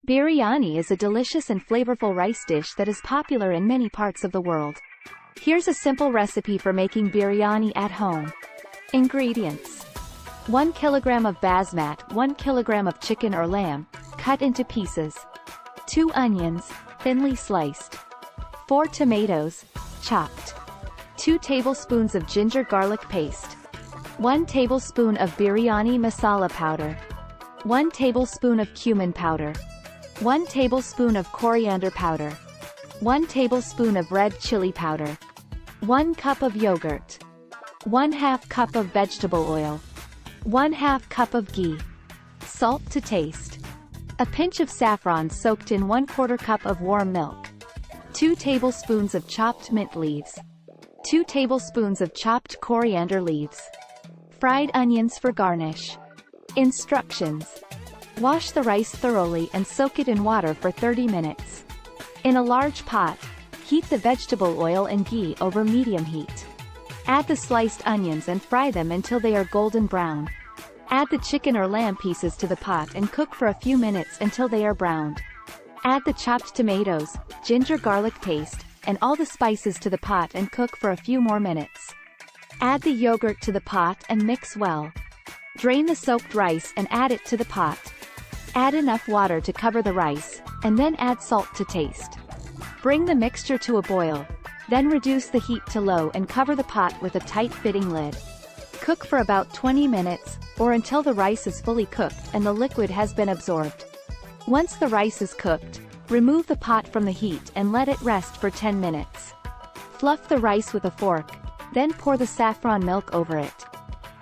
Biryani is a delicious and flavorful rice dish that is popular in many parts of the world. Here's a simple recipe for making biryani at home. Ingredients: 1 kilogram of basmat, 1 kilogram of chicken or lamb, cut into pieces, 2 onions, thinly sliced, 4 tomatoes, chopped, 2 tablespoons of ginger garlic paste, 1 tablespoon of biryani masala powder, 1 tablespoon of cumin powder, 1 tablespoon of coriander powder, 1 tablespoon of red chili powder, 1 cup of yogurt, 1/2 cup of vegetable oil, 1/2 cup of ghee, salt to taste, a pinch of saffron soaked in 1/4 cup of warm milk, 2 tablespoons of chopped mint leaves, 2 tablespoons of chopped coriander leaves, fried onions for garnish. Instructions: wash the rice thoroughly and soak it in water for 30 minutes. In a large pot, heat the vegetable oil and ghee over medium heat. Add the sliced onions and fry them until they are golden brown. Add the chicken or lamb pieces to the pot and cook for a few minutes until they are browned. Add the chopped tomatoes, ginger garlic paste, and all the spices to the pot and cook for a few more minutes. Add the yogurt to the pot and mix well. Drain the soaked rice and add it to the pot. Add enough water to cover the rice, and then add salt to taste. Bring the mixture to a boil, then reduce the heat to low and cover the pot with a tight-fitting lid. Cook for about 20 minutes, or until the rice is fully cooked and the liquid has been absorbed. Once the rice is cooked, remove the pot from the heat and let it rest for 10 minutes. Fluff the rice with a fork, then pour the saffron milk over it.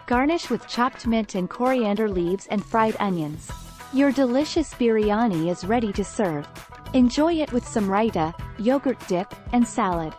Garnish with chopped mint and coriander leaves and fried onions. Your delicious biryani is ready to serve. Enjoy it with some raita, yogurt dip, and salad.